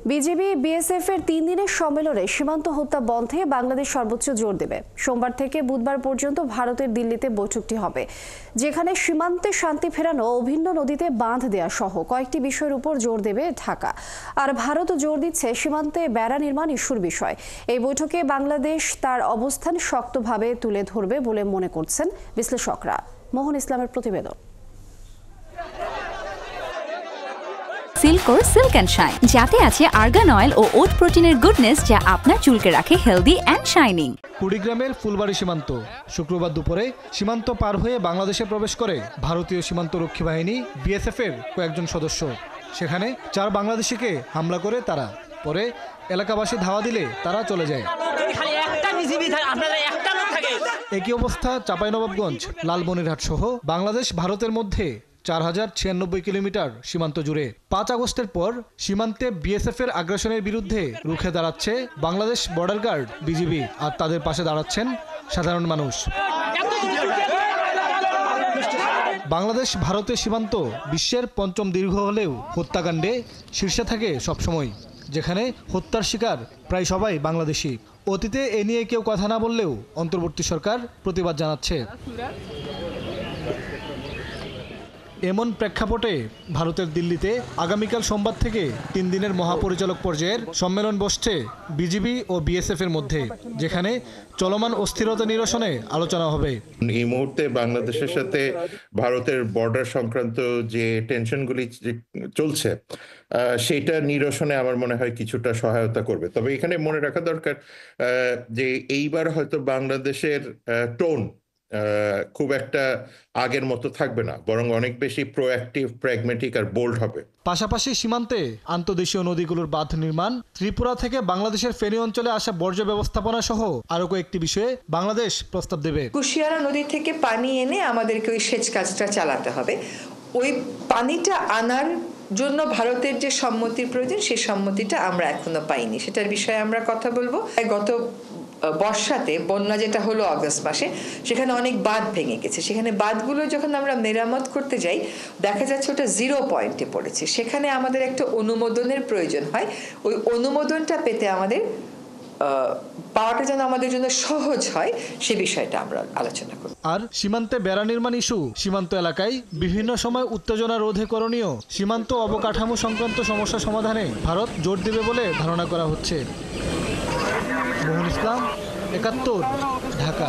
BGB BSF এর 3 দিনের সম্মেলনে সীমান্ত হত্যা বন্ধে বাংলাদেশ সর্বোচ্চ জোর দেবে। সোমবার থেকে বুধবার পর্যন্ত ভারতের দিল্লিতে বৈঠকটি হবে, যেখানে সীমান্তে শান্তি ফেরানো, অভিন্ন নদীতে বাঁধ দেয়া সহ কয়েকটি বিষয়ের উপর জোর দেবে ঢাকা। আর ভারতও জোর দিচ্ছে সীমান্তে বেড়া নির্মাণ ইস্যুর বিষয়। এই বৈঠকে বাংলাদেশ তার অবস্থান শক্তভাবে তুলে ধরবে বলে মনে করছেন বিশ্লেষকরা। মোহন ইসলামের প্রতিবেদন। সিল্কোর সিল্ক অ্যান্ড শাইন, যাতে আছে আর্গান অয়েল ও ওট প্রোটিনের গুডনেস, যা আপনার চুলকে রাখে হেলদি অ্যান্ড শাইনিং। কুড়িগ্রামের ফুলবাড়ি সীমান্ত। শুক্রবার দুপুরে সীমান্ত পার হয়ে বাংলাদেশে প্রবেশ করে ভারতীয় সীমান্ত রক্ষী বাহিনী বিএসএফ এর কয়েকজন সদস্য। সেখানে 4 বাংলাদেশিকে হামলা করে তারা। পরে এলাকাবাসী ধাওয়া দিলে তারা চলে যায়। একই অবস্থা চাঁপাইনবাবগঞ্জ, লালমনিরহাট সহ বাংলাদেশ ভারতের মধ্যে 4096 কিলোমিটার সীমান্ত জুড়ে 5 আগস্টের পর সীমান্তে বিএসএফ এর আগ্রাসনের বিরুদ্ধে রুখে দাঁড়াচ্ছে বাংলাদেশ বর্ডার গার্ড বিজিবি, আর তাদের পাশে দাঁড়াচ্ছেন সাধারণ মানুষ। বাংলাদেশ ভারতের সীমান্ত বিশ্বের 5ম দীর্ঘ হলেও হত্যাকাণ্ডে শীর্ষে থাকে সবসময়, যেখানে হত্যার শিকার প্রায় সবাই বাংলাদেশি। অতীতে এ নিয়ে কেউ কথা না বললেও অন্তর্বর্তী সরকার প্রতিবাদ জানাচ্ছে। এমন প্রেক্ষাপটে ভারতের দিল্লিতে আগামীকাল সোমবার থেকে 3 দিনের মহাপরিচালক পর্যায়ের সম্মেলন বসছে বিজিবি ও বিএসএফ এর মধ্যে, যেখানে চলমান অস্থিরতা নিরসনে আলোচনা হবে। এই মুহূর্তে বাংলাদেশের সাথে ভারতের বর্ডার সংক্রান্ত যে টেনশনগুলি চলছে সেটা নিরসনে আমার মনে হয় কিছুটা সহায়তা করবে। তবে এখানে মনে রাখা দরকার যে এইবার হয়তো বাংলাদেশের টোন খুব একটা আগের মতো থাকবে না, বরং অনেক বেশি প্রোঅ্যাক্টিভ, প্র্যাগমেটিক আর বোল্ড হবে। পাশাপাশি সীমান্তে আন্তদেশীয় নদীগুলোর বাঁধ নির্মাণ, ত্রিপুরা থেকে বাংলাদেশের ফেনী অঞ্চলে আসা বর্জ্য ব্যবস্থাপনা সহ আরো কয়েকটি বিষয়ে বাংলাদেশ প্রস্তাব দেবে। কুশিয়ারা নদী থেকে পানি এনে আমাদেরকে ওই সেচ কাজটা চালাতে হবে। ওই পানিটা আনার জন্য ভারতের যে সম্মতির প্রয়োজন, সেই সম্মতিটা আমরা এখনো পাইনি। সেটার বিষয়ে আমরা কথা বলবো। গত বর্ষাতে বন্যা যেটা হলো আগস্ট মাসে, সেখানে অনেক বাঁধ ভেঙে গেছে। সেখানে বাঁধগুলো যখন আমরা মেরামত করতে যাই, দেখা যাচ্ছে ওটা 0 পয়েন্টে পড়েছে। সেখানে আমাদের একটা অনুমোদনের প্রয়োজন হয়। ওই অনুমোদনটা পেতে আমাদের পাওয়াটা যেন আমাদের জন্য সহজ হয়, সে বিষয়টা আমরা আলোচনা করব। আর সীমান্তে বেড়া নির্মাণ ইস্যু, সীমান্ত এলাকায় বিভিন্ন সময় উত্তেজনা রোধে করণীয় সীমান্ত অবকাঠামো সংক্রান্ত সমস্যা সমাধানে ভারত জোর দেবে বলে ধারণা করা হচ্ছে। মোহন ইসলাম, 71, ঢাকা।